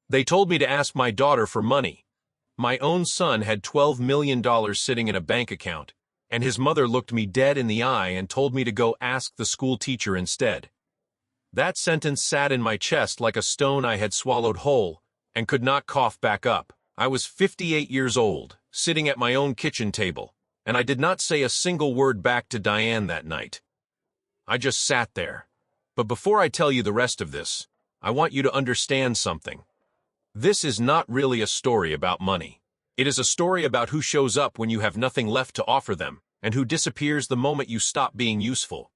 They told me to ask my daughter for money. My own son had $12 million sitting in a bank account, and his mother looked me dead in the eye and told me to go ask the school teacher instead. That sentence sat in my chest like a stone I had swallowed whole and could not cough back up. I was 58 years old, sitting at my own kitchen table, and I did not say a single word back to Diane that night. I just sat there. But before I tell you the rest of this, I want you to understand something. This is not really a story about money. It is a story about who shows up when you have nothing left to offer them, and who disappears the moment you stop being useful.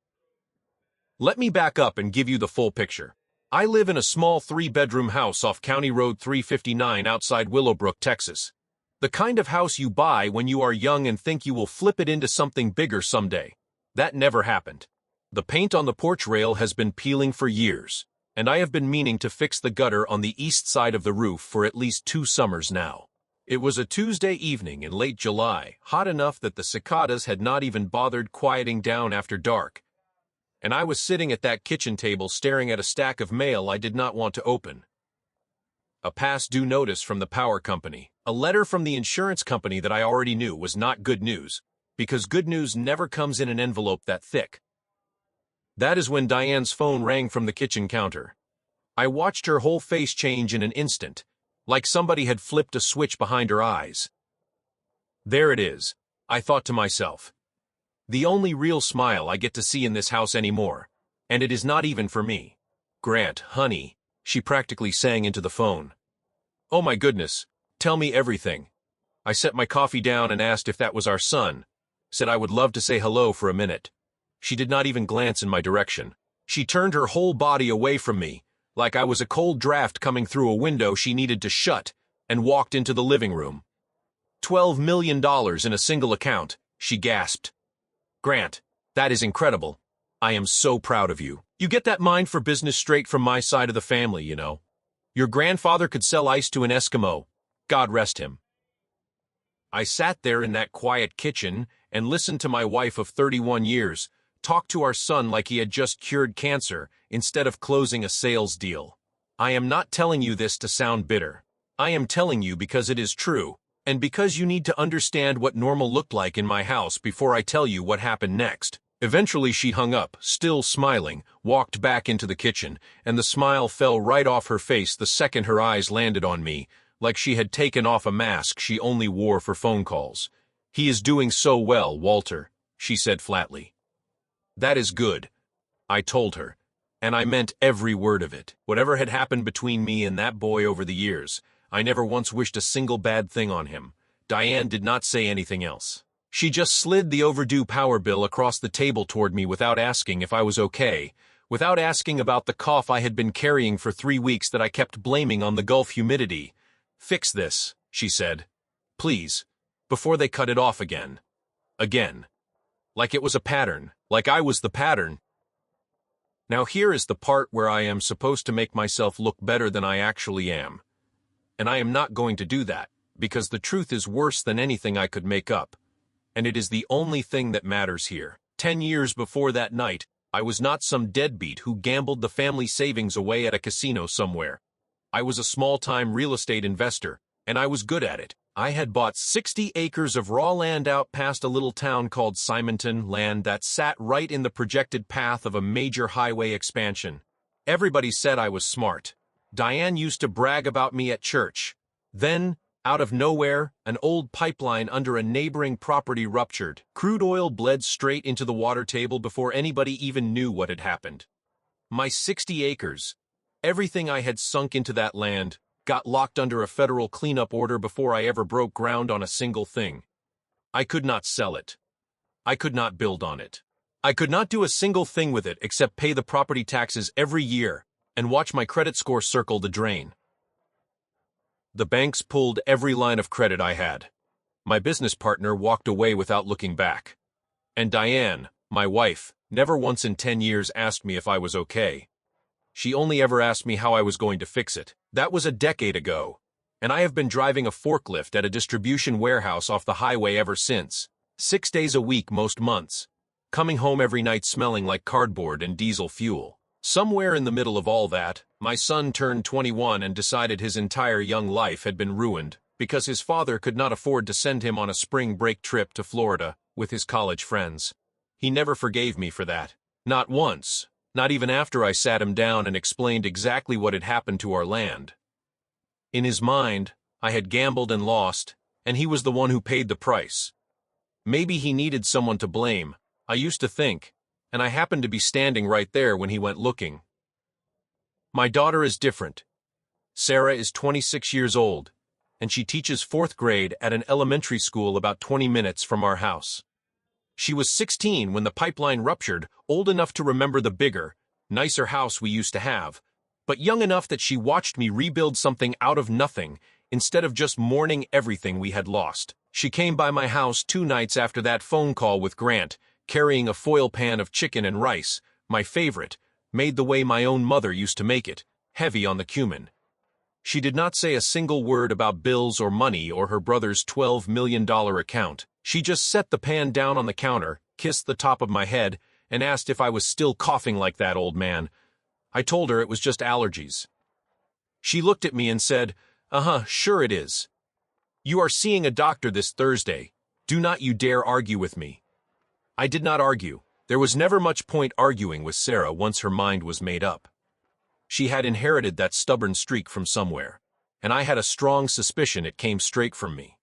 Let me back up and give you the full picture. I live in a small 3-bedroom house off County Road 359 outside Willowbrook, Texas. The kind of house you buy when you are young and think you will flip it into something bigger someday. That never happened. The paint on the porch rail has been peeling for years, and I have been meaning to fix the gutter on the east side of the roof for at least 2 summers now. It was a Tuesday evening in late July, hot enough that the cicadas had not even bothered quieting down after dark, and I was sitting at that kitchen table staring at a stack of mail I did not want to open. A past due notice from the power company, a letter from the insurance company that I already knew was not good news, because good news never comes in an envelope that thick. That is when Diane's phone rang from the kitchen counter. I watched her whole face change in an instant, like somebody had flipped a switch behind her eyes. There it is, I thought to myself. The only real smile I get to see in this house anymore, and it is not even for me. Grant, honey, she practically sang into the phone. Oh my goodness, tell me everything. I set my coffee down and asked if that was our son, said I would love to say hello for a minute. She did not even glance in my direction. She turned her whole body away from me, like I was a cold draft coming through a window she needed to shut, and walked into the living room. $12 million in a single account, she gasped. Grant, that is incredible. I am so proud of you. You get that mind for business straight from my side of the family, you know. Your grandfather could sell ice to an Eskimo. God rest him. I sat there in that quiet kitchen and listened to my wife of 31 years talk to our son like he had just cured cancer instead of closing a sales deal. I am not telling you this to sound bitter. I am telling you because it is true, and because you need to understand what normal looked like in my house before I tell you what happened next. Eventually she hung up, still smiling, walked back into the kitchen, and the smile fell right off her face the second her eyes landed on me, like she had taken off a mask she only wore for phone calls. He is doing so well, Walter, she said flatly. That is good, I told her, and I meant every word of it. Whatever had happened between me and that boy over the years, I never once wished a single bad thing on him. Diane did not say anything else. She just slid the overdue power bill across the table toward me without asking if I was okay, without asking about the cough I had been carrying for 3 weeks that I kept blaming on the Gulf humidity. Fix this, she said. Please, before they cut it off again. Again. Like it was a pattern, like I was the pattern. Now here is the part where I am supposed to make myself look better than I actually am. And I am not going to do that, because the truth is worse than anything I could make up. And it is the only thing that matters here. 10 years before that night, I was not some deadbeat who gambled the family savings away at a casino somewhere. I was a small-time real estate investor, and I was good at it. I had bought 60 acres of raw land out past a little town called Simonton, land that sat right in the projected path of a major highway expansion. Everybody said I was smart. Diane used to brag about me at church. Then, out of nowhere, an old pipeline under a neighboring property ruptured. Crude oil bled straight into the water table before anybody even knew what had happened. My 60 acres, everything I had sunk into that land, got locked under a federal cleanup order before I ever broke ground on a single thing. I could not sell it. I could not build on it. I could not do a single thing with it except pay the property taxes every year and watch my credit score circle the drain. The banks pulled every line of credit I had. My business partner walked away without looking back. And Diane, my wife, never once in 10 years asked me if I was okay. She only ever asked me how I was going to fix it. That was a decade ago, and I have been driving a forklift at a distribution warehouse off the highway ever since, 6 days a week most months, coming home every night smelling like cardboard and diesel fuel. Somewhere in the middle of all that, My son turned 21 and decided his entire young life had been ruined because his father could not afford to send him on a spring break trip to Florida with his college friends. He never forgave me for that. Not once. Not even after I sat him down and explained exactly what had happened to our land. In his mind, I had gambled and lost, and he was the one who paid the price. Maybe he needed someone to blame, I used to think, and I happened to be standing right there when he went looking. My daughter is different. Sarah is 26 years old, and she teaches 4th grade at an elementary school about 20 minutes from our house. She was 16 when the pipeline ruptured, old enough to remember the bigger, nicer house we used to have, but young enough that she watched me rebuild something out of nothing instead of just mourning everything we had lost. She came by my house 2 nights after that phone call with Grant, carrying a foil pan of chicken and rice, my favorite, made the way my own mother used to make it, heavy on the cumin. She did not say a single word about bills or money or her brother's $12 million account. She just set the pan down on the counter, kissed the top of my head, and asked if I was still coughing like that, old man. I told her it was just allergies. She looked at me and said, sure it is. You are seeing a doctor this Thursday. Do not you dare argue with me. I did not argue. There was never much point arguing with Sarah once her mind was made up. She had inherited that stubborn streak from somewhere, and I had a strong suspicion it came straight from me.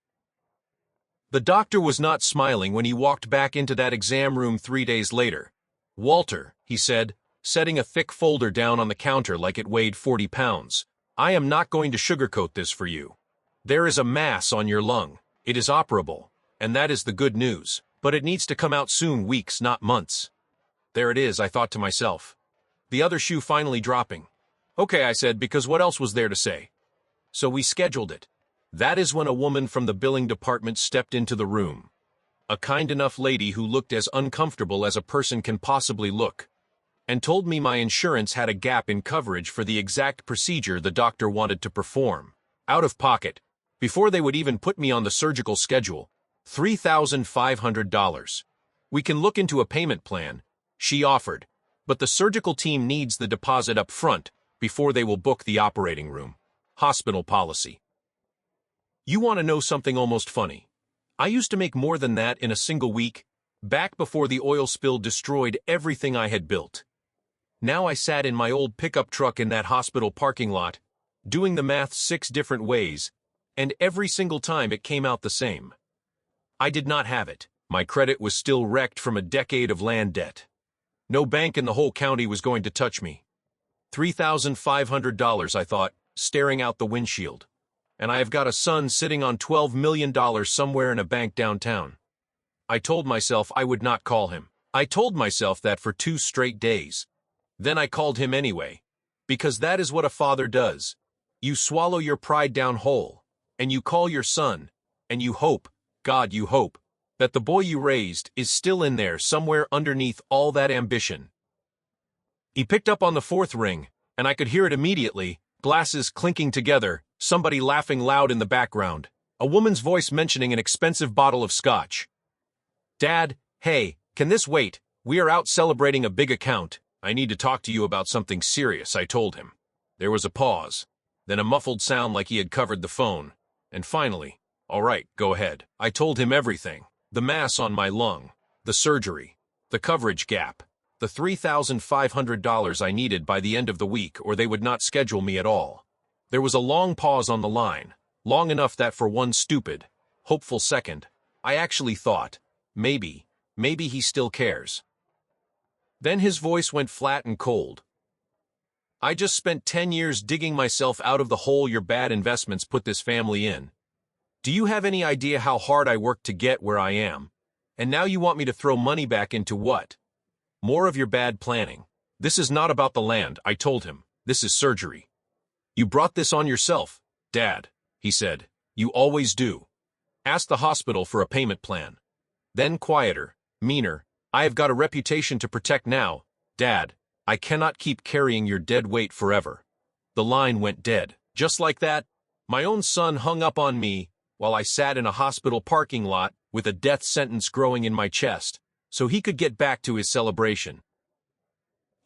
The doctor was not smiling when he walked back into that exam room 3 days later. Walter, he said, setting a thick folder down on the counter like it weighed 40 pounds, I am not going to sugarcoat this for you. There is a mass on your lung. It is operable, and that is the good news, but it needs to come out soon, weeks, not months. There it is, I thought to myself. The other shoe finally dropping. Okay, I said, because what else was there to say? So we scheduled it. That is when a woman from the billing department stepped into the room. A kind enough lady who looked as uncomfortable as a person can possibly look, and told me my insurance had a gap in coverage for the exact procedure the doctor wanted to perform. Out of pocket, before they would even put me on the surgical schedule, $3,500. We can look into a payment plan, she offered, but the surgical team needs the deposit up front before they will book the operating room. Hospital policy. You want to know something almost funny? I used to make more than that in a single week, back before the oil spill destroyed everything I had built. Now I sat in my old pickup truck in that hospital parking lot, doing the math 6 different ways, and every single time it came out the same. I did not have it. My credit was still wrecked from a decade of land debt. No bank in the whole county was going to touch me. $3,500, I thought, staring out the windshield. And I have got a son sitting on $12 million somewhere in a bank downtown. I told myself I would not call him. I told myself that for 2 straight days. Then I called him anyway. Because that is what a father does. You swallow your pride down whole, and you call your son, and you hope, God you hope, that the boy you raised is still in there somewhere underneath all that ambition. He picked up on the 4th ring, and I could hear it immediately, glasses clinking together, somebody laughing loud in the background, a woman's voice mentioning an expensive bottle of scotch. Dad, hey, can this wait? We are out celebrating a big account. I need to talk to you about something serious, I told him. There was a pause, then a muffled sound like he had covered the phone, and finally, all right, go ahead. I told him everything. The mass on my lung, the surgery, the coverage gap, the $3,500 I needed by the end of the week or they would not schedule me at all. There was a long pause on the line, long enough that for one stupid, hopeful second, I actually thought, maybe he still cares. Then his voice went flat and cold. I just spent 10 years digging myself out of the hole your bad investments put this family in. Do you have any idea how hard I worked to get where I am? And now you want me to throw money back into what? More of your bad planning. This is not about the land, I told him. This is surgery. You brought this on yourself, Dad, he said. You always do. Ask the hospital for a payment plan. Then quieter, meaner, I have got a reputation to protect now, Dad. I cannot keep carrying your dead weight forever. The line went dead. Just like that, my own son hung up on me while I sat in a hospital parking lot with a death sentence growing in my chest, so he could get back to his celebration.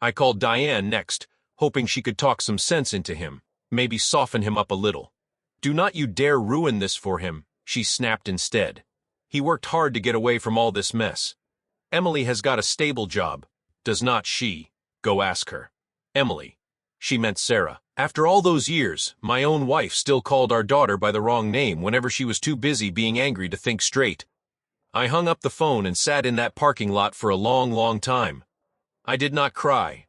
I called Diane next, hoping she could talk some sense into him, maybe soften him up a little. "Do not you dare ruin this for him," she snapped instead. "He worked hard to get away from all this mess. Emily has got a stable job, does not she? Go ask her." Emily. She meant Sarah. After all those years, my own wife still called our daughter by the wrong name whenever she was too busy being angry to think straight. I hung up the phone and sat in that parking lot for a long, long time. I did not cry.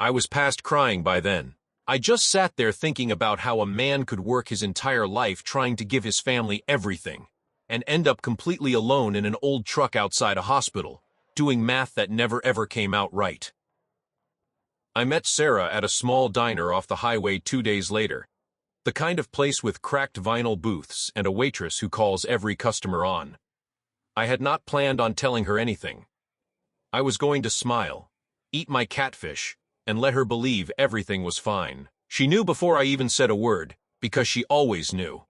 I was past crying by then. I just sat there thinking about how a man could work his entire life trying to give his family everything, and end up completely alone in an old truck outside a hospital, doing math that never ever came out right. I met Sarah at a small diner off the highway 2 days later. The kind of place with cracked vinyl booths and a waitress who calls every customer on. I had not planned on telling her anything. I was going to smile, eat my catfish, and let her believe everything was fine. She knew before I even said a word, because she always knew.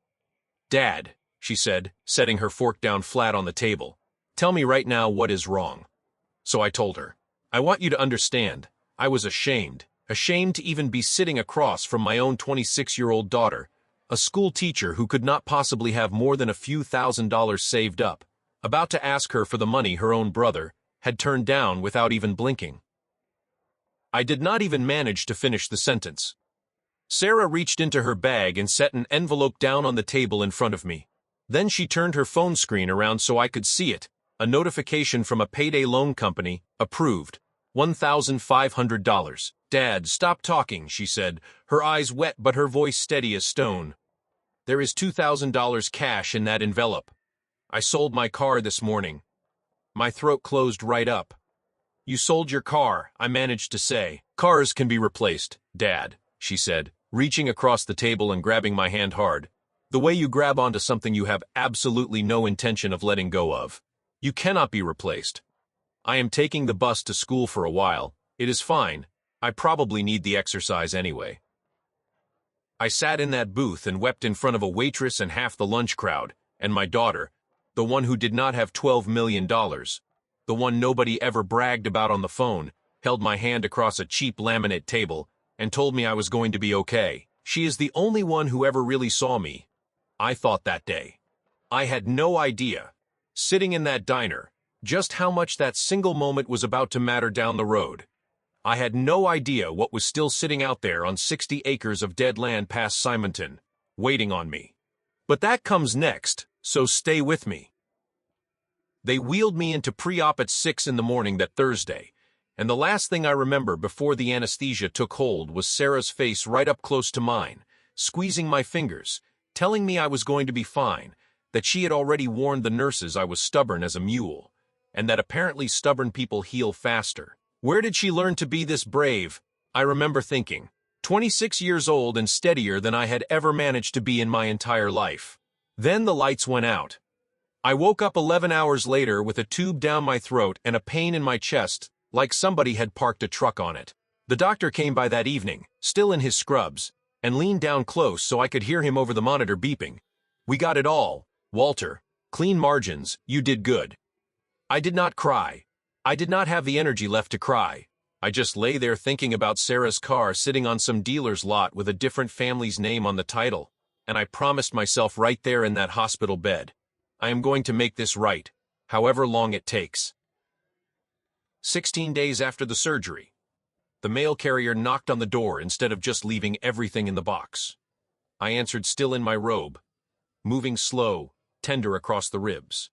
"Dad," she said, setting her fork down flat on the table, "tell me right now what is wrong." So I told her. I want you to understand, I was ashamed to even be sitting across from my own 26-year-old daughter, a school teacher who could not possibly have more than a few $1,000s saved up, about to ask her for the money her own brother had turned down without even blinking. I did not even manage to finish the sentence. Sarah reached into her bag and set an envelope down on the table in front of me. Then she turned her phone screen around so I could see it, a notification from a payday loan company, approved, $1,500. "Dad, stop talking," she said, her eyes wet but her voice steady as stone. "There is $2,000 cash in that envelope. I sold my car this morning." My throat closed right up. "You sold your car," I managed to say. "Cars can be replaced, Dad," she said, reaching across the table and grabbing my hand hard, the way you grab onto something you have absolutely no intention of letting go of. "You cannot be replaced. I am taking the bus to school for a while. It is fine. I probably need the exercise anyway." I sat in that booth and wept in front of a waitress and half the lunch crowd, and my daughter, the one who did not have $12 million, the one nobody ever bragged about on the phone, held my hand across a cheap laminate table and told me I was going to be okay. She is the only one who ever really saw me. I thought that day. I had no idea, sitting in that diner, just how much that single moment was about to matter down the road. I had no idea what was still sitting out there on 60 acres of dead land past Simonton, waiting on me. But that comes next, so stay with me. They wheeled me into pre-op at 6 in the morning that Thursday, and the last thing I remember before the anesthesia took hold was Sarah's face right up close to mine, squeezing my fingers, telling me I was going to be fine, that she had already warned the nurses I was stubborn as a mule, and that apparently stubborn people heal faster. Where did she learn to be this brave? I remember thinking, 26 years old and steadier than I had ever managed to be in my entire life. Then the lights went out. I woke up 11 hours later with a tube down my throat and a pain in my chest, like somebody had parked a truck on it. The doctor came by that evening, still in his scrubs, and leaned down close so I could hear him over the monitor beeping. "We got it all, Walter. Clean margins, you did good." I did not cry. I did not have the energy left to cry. I just lay there thinking about Sarah's car sitting on some dealer's lot with a different family's name on the title, and I promised myself right there in that hospital bed, I am going to make this right, however long it takes. 16 days after the surgery, the mail carrier knocked on the door instead of just leaving everything in the box. I answered still in my robe, moving slow, tender across the ribs.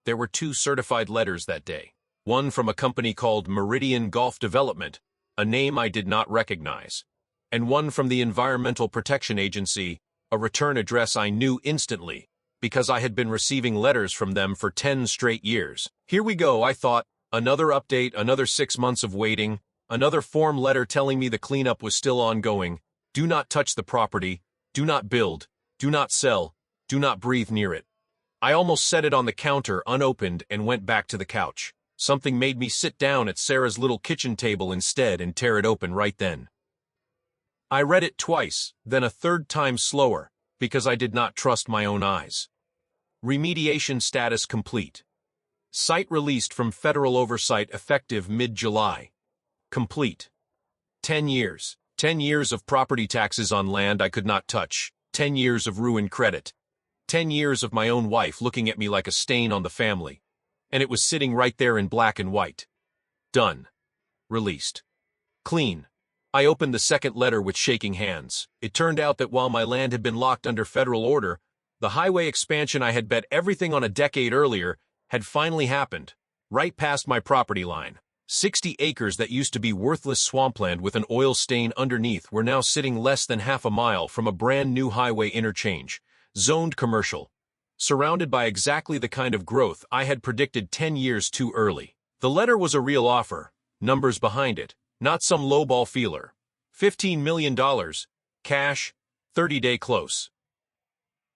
There were 2 certified letters that day. One from a company called Meridian Golf Development, a name I did not recognize, and one from the Environmental Protection Agency, a return address I knew instantly, because I had been receiving letters from them for 10 straight years. Here we go, I thought, another update, another 6 months of waiting, another form letter telling me the cleanup was still ongoing. Do not touch the property, do not build, do not sell, do not breathe near it. I almost set it on the counter unopened and went back to the couch. Something made me sit down at Sarah's little kitchen table instead and tear it open right then. I read it twice, then a third time slower, because I did not trust my own eyes. Remediation status complete. Site released from federal oversight effective mid-July. Complete. 10 years. 10 years of property taxes on land I could not touch. 10 years of ruined credit. 10 years of my own wife looking at me like a stain on the family. And it was sitting right there in black and white. Done. Released. Clean. I opened the second letter with shaking hands. It turned out that while my land had been locked under federal order, the highway expansion I had bet everything on a decade earlier had finally happened, right past my property line. 60 acres that used to be worthless swampland with an oil stain underneath were now sitting less than half a mile from a brand new highway interchange, zoned commercial, surrounded by exactly the kind of growth I had predicted 10 years too early. The letter was a real offer, numbers behind it, not some lowball feeler. $15 million, cash, 30-day close.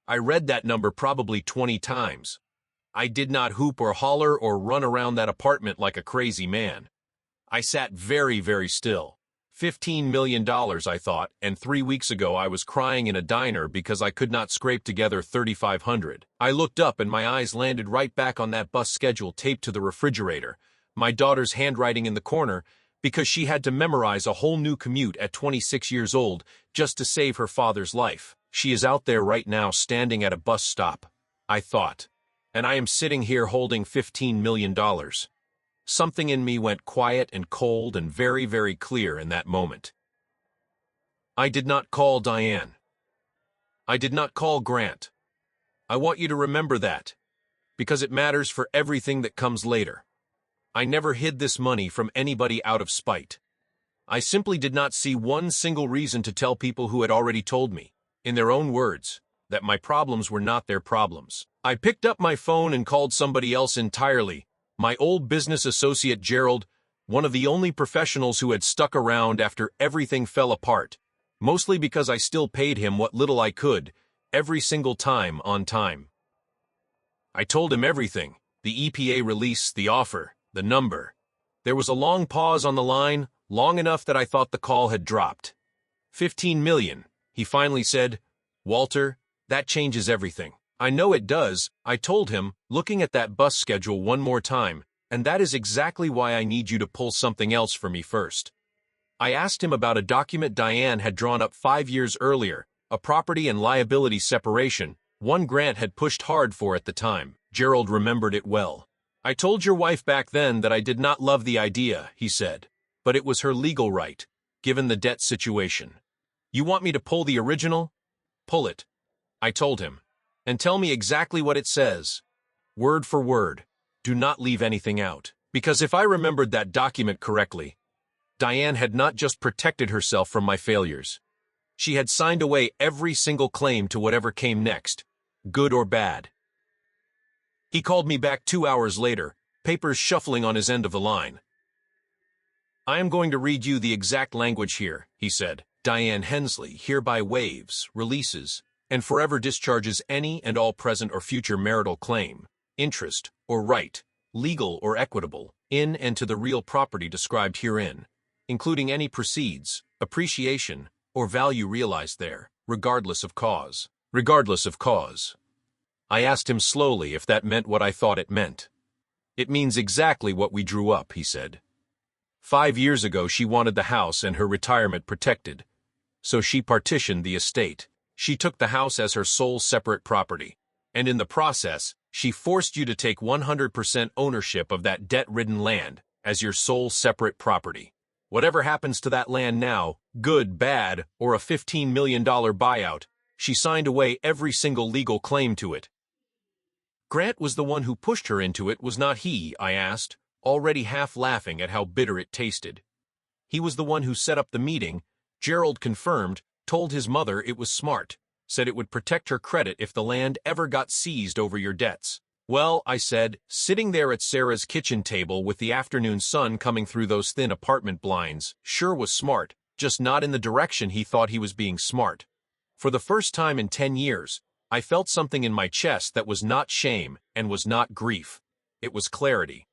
I read that number probably 20 times. I did not hoop or holler or run around that apartment like a crazy man. I sat very, very still. $15 million, I thought, and 3 weeks ago I was crying in a diner because I could not scrape together $3,500. I looked up and my eyes landed right back on that bus schedule taped to the refrigerator, my daughter's handwriting in the corner, because she had to memorize a whole new commute at 26 years old just to save her father's life. She is out there right now standing at a bus stop, I thought. And I am sitting here holding $15 million. Something in me went quiet and cold and very, very clear in that moment. I did not call Diane. I did not call Grant. I want you to remember that, because it matters for everything that comes later. I never hid this money from anybody out of spite. I simply did not see one single reason to tell people who had already told me, in their own words, that my problems were not their problems. I picked up my phone and called somebody else entirely, my old business associate Gerald, one of the only professionals who had stuck around after everything fell apart, mostly because I still paid him what little I could, every single time on time. I told him everything, the EPA release, the offer, the number. There was a long pause on the line, long enough that I thought the call had dropped. 15 million, he finally said. Walter, that changes everything. I know it does, I told him, looking at that bus schedule one more time, and that is exactly why I need you to pull something else for me first. I asked him about a document Diane had drawn up 5 years earlier, a property and liability separation, one Grant had pushed hard for at the time. Gerald remembered it well. I told your wife back then that I did not love the idea, he said, but it was her legal right, given the debt situation. You want me to pull the original? Pull it, I told him, and tell me exactly what it says. Word for word. Do not leave anything out. Because if I remembered that document correctly, Diane had not just protected herself from my failures. She had signed away every single claim to whatever came next, good or bad. He called me back 2 hours later, papers shuffling on his end of the line. I am going to read you the exact language here, he said. Diane Hensley hereby waives, releases, and forever discharges any and all present or future marital claim, interest, or right, legal or equitable, in and to the real property described herein, including any proceeds, appreciation, or value realized there, regardless of cause. Regardless of cause. I asked him slowly if that meant what I thought it meant. It means exactly what we drew up, he said. 5 years ago she wanted the house and her retirement protected, so she partitioned the estate. She took the house as her sole separate property, and in the process, she forced you to take 100% ownership of that debt-ridden land as your sole separate property. Whatever happens to that land now, good, bad, or a $15 million buyout, she signed away every single legal claim to it. Grant was the one who pushed her into it, was not he? I asked, already half laughing at how bitter it tasted. He was the one who set up the meeting, Gerald confirmed, told his mother it was smart, said it would protect her credit if the land ever got seized over your debts. Well, I said, sitting there at Sarah's kitchen table with the afternoon sun coming through those thin apartment blinds, sure was smart, just not in the direction he thought he was being smart. For the first time in 10 years, I felt something in my chest that was not shame and was not grief. It was clarity.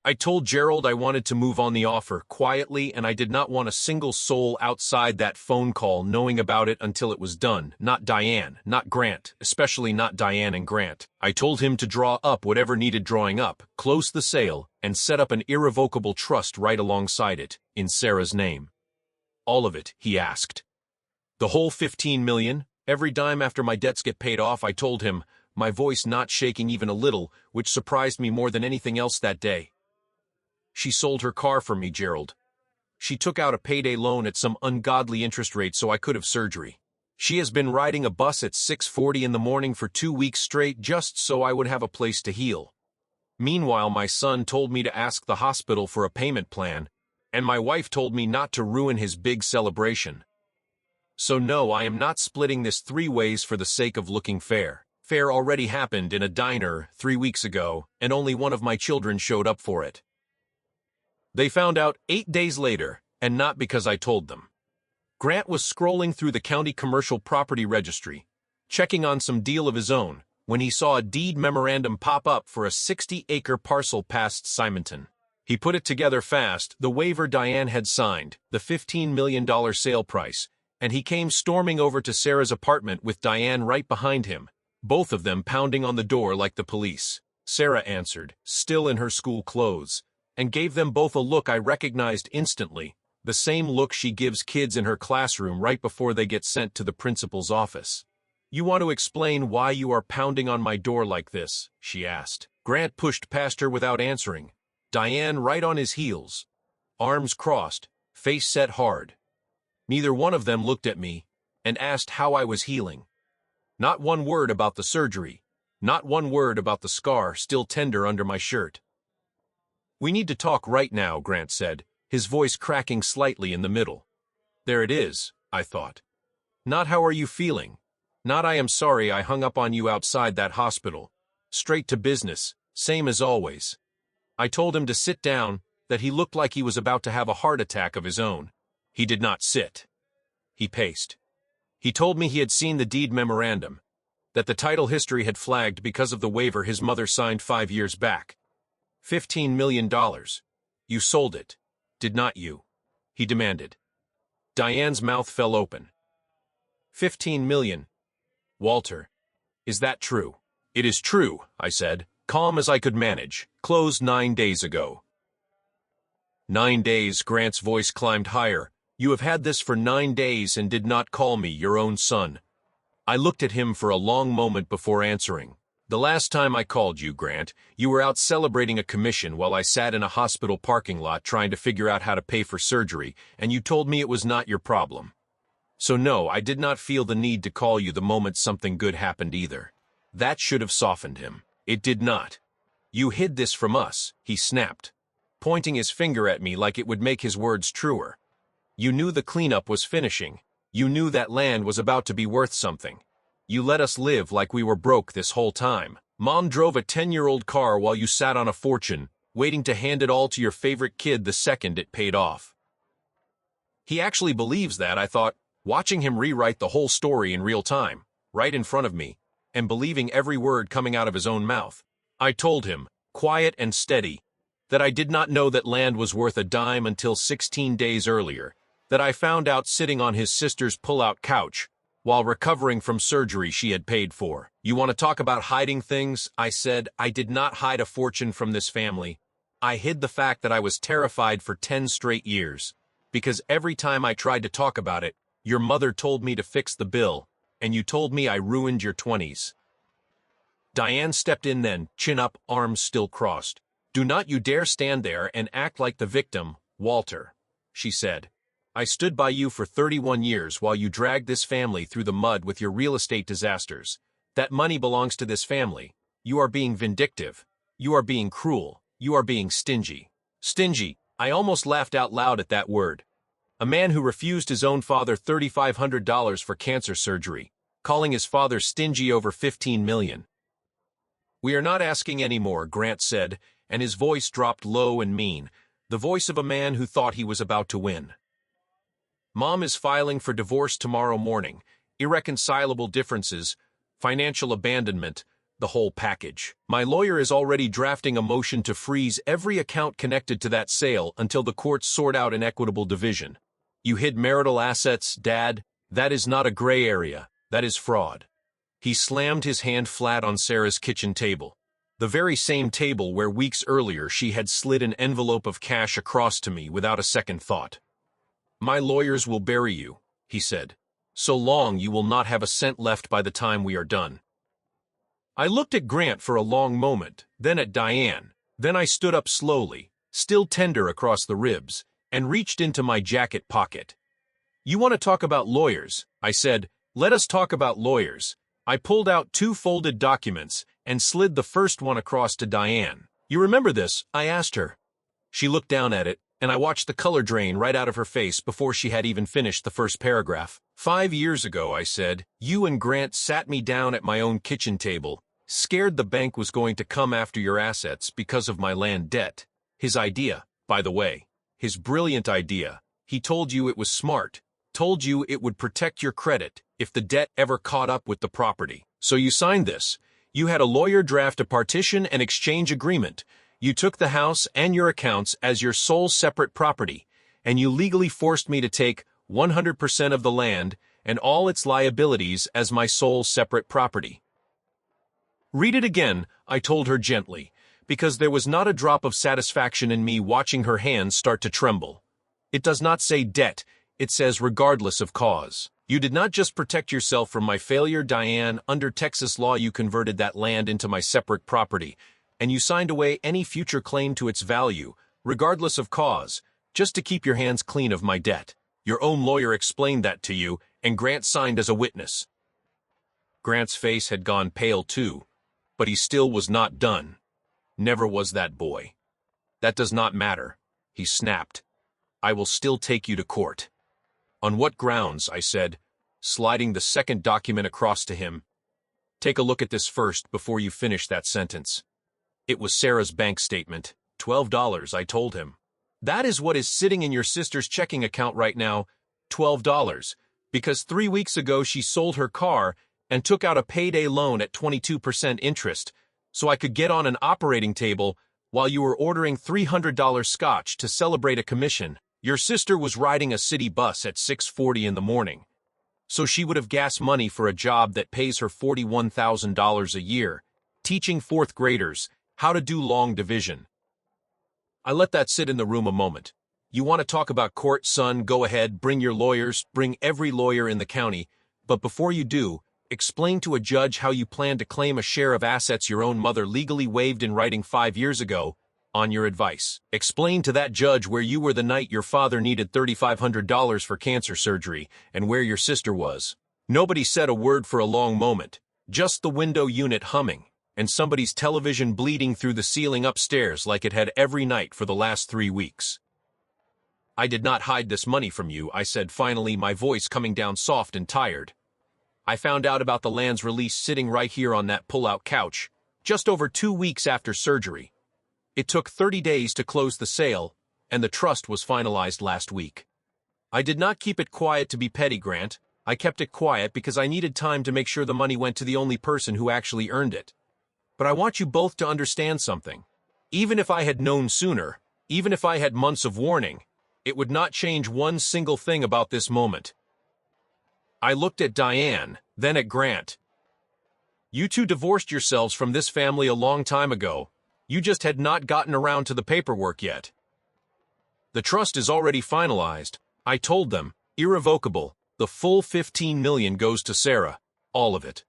I told Gerald I wanted to move on the offer quietly, and I did not want a single soul outside that phone call knowing about it until it was done. Not Diane, not Grant, especially not Diane and Grant. I told him to draw up whatever needed drawing up, close the sale, and set up an irrevocable trust right alongside it, in Sarah's name. All of it, he asked. The whole 15 million? Every dime after my debts get paid off, I told him, my voice not shaking even a little, which surprised me more than anything else that day. She sold her car for me, Gerald. She took out a payday loan at some ungodly interest rate so I could have surgery. She has been riding a bus at 6:40 in the morning for 2 weeks straight just so I would have a place to heal. Meanwhile, my son told me to ask the hospital for a payment plan, and my wife told me not to ruin his big celebration. So no, I am not splitting this 3 ways for the sake of looking fair. Fair already happened in a diner 3 weeks ago, and only one of my children showed up for it. They found out 8 days later, and not because I told them. Grant was scrolling through the county commercial property registry, checking on some deal of his own, when he saw a deed memorandum pop up for a 60-acre parcel past Simonton. He put it together fast, the waiver Diane had signed, the $15 million sale price, and he came storming over to Sarah's apartment with Diane right behind him, both of them pounding on the door like the police. Sarah answered, still in her school clothes, and gave them both a look I recognized instantly, the same look she gives kids in her classroom right before they get sent to the principal's office. You want to explain why you are pounding on my door like this? She asked. Grant pushed past her without answering. Diane right on his heels, arms crossed, face set hard. Neither one of them looked at me and asked how I was healing. Not one word about the surgery, not one word about the scar still tender under my shirt. We need to talk right now, Grant said, his voice cracking slightly in the middle. There it is, I thought. Not how are you feeling? Not I am sorry I hung up on you outside that hospital. Straight to business, same as always. I told him to sit down, that he looked like he was about to have a heart attack of his own. He did not sit. He paced. He told me he had seen the deed memorandum, that the title history had flagged because of the waiver his mother signed 5 years back. $15 million. You sold it, did not you? He demanded. Diane's mouth fell open. 15 million. Walter, is that true? It is true, I said, calm as I could manage. Closed 9 days ago. 9 days, Grant's voice climbed higher. You have had this for 9 days and did not call me your own son. I looked at him for a long moment before answering. The last time I called you, Grant, you were out celebrating a commission while I sat in a hospital parking lot trying to figure out how to pay for surgery, and you told me it was not your problem. So no, I did not feel the need to call you the moment something good happened either. That should have softened him. It did not. You hid this from us, he snapped, pointing his finger at me like it would make his words truer. You knew the cleanup was finishing. You knew that land was about to be worth something. You let us live like we were broke this whole time. Mom drove a 10-year-old car while you sat on a fortune, waiting to hand it all to your favorite kid the second it paid off. He actually believes that, I thought, watching him rewrite the whole story in real time, right in front of me, and believing every word coming out of his own mouth. I told him, quiet and steady, that I did not know that land was worth a dime until 16 days earlier, that I found out sitting on his sister's pull-out couch, while recovering from surgery she had paid for. You want to talk about hiding things? I said. I did not hide a fortune from this family. I hid the fact that I was terrified for 10 straight years, because every time I tried to talk about it, your mother told me to fix the bill, and you told me I ruined your 20s. Diane stepped in then, chin up, arms still crossed. Do not you dare stand there and act like the victim, Walter, she said. I stood by you for 31 years while you dragged this family through the mud with your real estate disasters. That money belongs to this family. You are being vindictive. You are being cruel. You are being stingy. Stingy. I almost laughed out loud at that word. A man who refused his own father $3,500 for cancer surgery, calling his father stingy over $15 million. We are not asking any more, Grant said, and his voice dropped low and mean, the voice of a man who thought he was about to win. Mom is filing for divorce tomorrow morning. Irreconcilable differences, financial abandonment, the whole package. My lawyer is already drafting a motion to freeze every account connected to that sale until the courts sort out an equitable division. You hid marital assets, Dad. That is not a gray area. That is fraud. He slammed his hand flat on Sarah's kitchen table, the very same table where weeks earlier she had slid an envelope of cash across to me without a second thought. My lawyers will bury you, he said. So long you will not have a cent left by the time we are done. I looked at Grant for a long moment, then at Diane. Then I stood up slowly, still tender across the ribs, and reached into my jacket pocket. You want to talk about lawyers, I said. Let us talk about lawyers. I pulled out 2 folded documents and slid the first one across to Diane. You remember this? I asked her. She looked down at it, and I watched the color drain right out of her face before she had even finished the first paragraph. 5 years ago, I said, you and Grant sat me down at my own kitchen table, scared the bank was going to come after your assets because of my land debt. His idea, by the way, his brilliant idea. He told you it was smart, told you it would protect your credit if the debt ever caught up with the property. So you signed this. You had a lawyer draft a partition and exchange agreement. You took the house and your accounts as your sole separate property, and you legally forced me to take 100% of the land and all its liabilities as my sole separate property. Read it again, I told her gently, because there was not a drop of satisfaction in me watching her hands start to tremble. It does not say debt, it says regardless of cause. You did not just protect yourself from my failure, Diane. Under Texas law you converted that land into my separate property, and you signed away any future claim to its value, regardless of cause, just to keep your hands clean of my debt. Your own lawyer explained that to you, and Grant signed as a witness. Grant's face had gone pale too, but he still was not done. Never was that boy. That does not matter, he snapped. I will still take you to court. On what grounds? I said, sliding the second document across to him. Take a look at this first before you finish that sentence. It was Sarah's bank statement. $12, I told him. That is what is sitting in your sister's checking account right now, $12, because 3 weeks ago she sold her car and took out a payday loan at 22% interest, so I could get on an operating table while you were ordering $300 scotch to celebrate a commission. Your sister was riding a city bus at 6:40 in the morning, so she would have gas money for a job that pays her $41,000 a year, teaching 4th graders how to do long division. I let that sit in the room a moment. You want to talk about court, son? Go ahead, bring your lawyers, bring every lawyer in the county, but before you do, explain to a judge how you plan to claim a share of assets your own mother legally waived in writing 5 years ago, on your advice. Explain to that judge where you were the night your father needed $3,500 for cancer surgery and where your sister was. Nobody said a word for a long moment, just the window unit humming, and somebody's television bleeding through the ceiling upstairs like it had every night for the last 3 weeks. I did not hide this money from you, I said finally, my voice coming down soft and tired. I found out about the land's release sitting right here on that pull-out couch, just over 2 weeks after surgery. It took 30 days to close the sale, and the trust was finalized last week. I did not keep it quiet to be petty, Grant. I kept it quiet because I needed time to make sure the money went to the only person who actually earned it. But I want you both to understand something. Even if I had known sooner, even if I had months of warning, it would not change one single thing about this moment. I looked at Diane, then at Grant. You two divorced yourselves from this family a long time ago. You just had not gotten around to the paperwork yet. The trust is already finalized, I told them, irrevocable. The full $15 million goes to Sarah, all of it.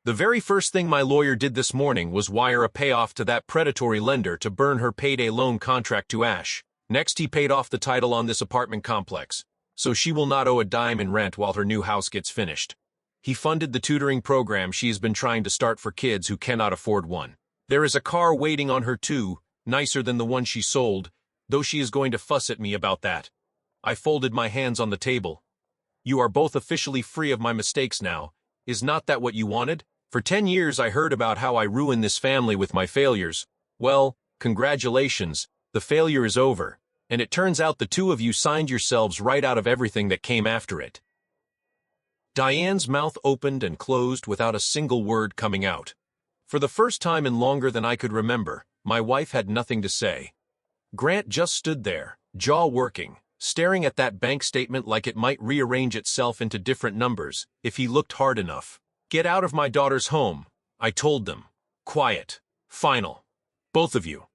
The very first thing my lawyer did this morning was wire a payoff to that predatory lender to burn her payday loan contract to ash. Next, he paid off the title on this apartment complex, so she will not owe a dime in rent while her new house gets finished. He funded the tutoring program she has been trying to start for kids who cannot afford one. There is a car waiting on her too, nicer than the one she sold, though she is going to fuss at me about that. I folded my hands on the table. You are both officially free of my mistakes now. Is not that what you wanted? For 10 years I heard about how I ruined this family with my failures. Well, congratulations, the failure is over, and it turns out the two of you signed yourselves right out of everything that came after it. Diane's mouth opened and closed without a single word coming out. For the first time in longer than I could remember, my wife had nothing to say. Grant just stood there, jaw working, staring at that bank statement like it might rearrange itself into different numbers if he looked hard enough. Get out of my daughter's home, I told them. Quiet. Final. Both of you.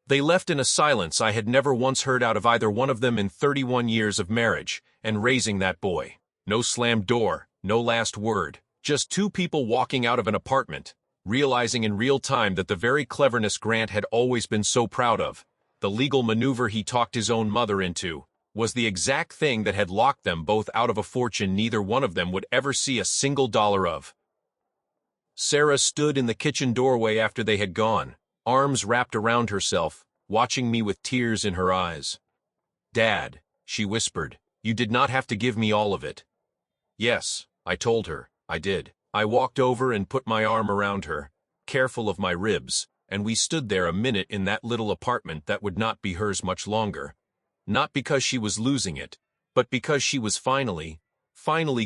They left in a silence I had never once heard out of either one of them in 31 years of marriage and raising that boy. No slammed door, no last word, just two people walking out of an apartment, realizing in real time that the very cleverness Grant had always been so proud of, the legal maneuver he talked his own mother into, was the exact thing that had locked them both out of a fortune neither one of them would ever see a single dollar of. Sarah stood in the kitchen doorway after they had gone, arms wrapped around herself, watching me with tears in her eyes. "Dad," she whispered, "you did not have to give me all of it." "Yes," I told her, "I did." I walked over and put my arm around her, careful of my ribs, and we stood there a minute in that little apartment that would not be hers much longer. Not because she was losing it, but because she was finally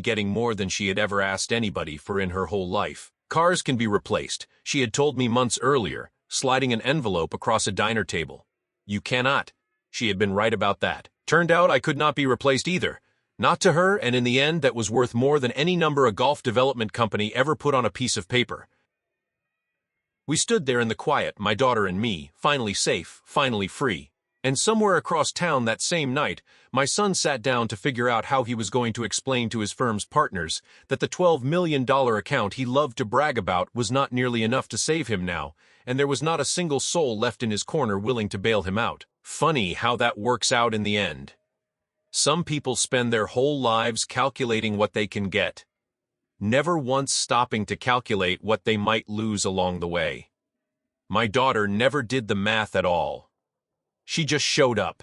getting more than she had ever asked anybody for in her whole life. Cars can be replaced, she had told me months earlier, sliding an envelope across a diner table. You cannot. She had been right about that. Turned out I could not be replaced either. Not to her, and in the end that was worth more than any number a golf development company ever put on a piece of paper. We stood there in the quiet, my daughter and me, finally safe, finally free. And somewhere across town that same night, my son sat down to figure out how he was going to explain to his firm's partners that the $12 million account he loved to brag about was not nearly enough to save him now, and there was not a single soul left in his corner willing to bail him out. Funny how that works out in the end. Some people spend their whole lives calculating what they can get, never once stopping to calculate what they might lose along the way. My daughter never did the math at all. She just showed up.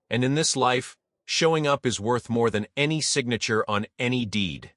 And in this life, showing up is worth more than any signature on any deed.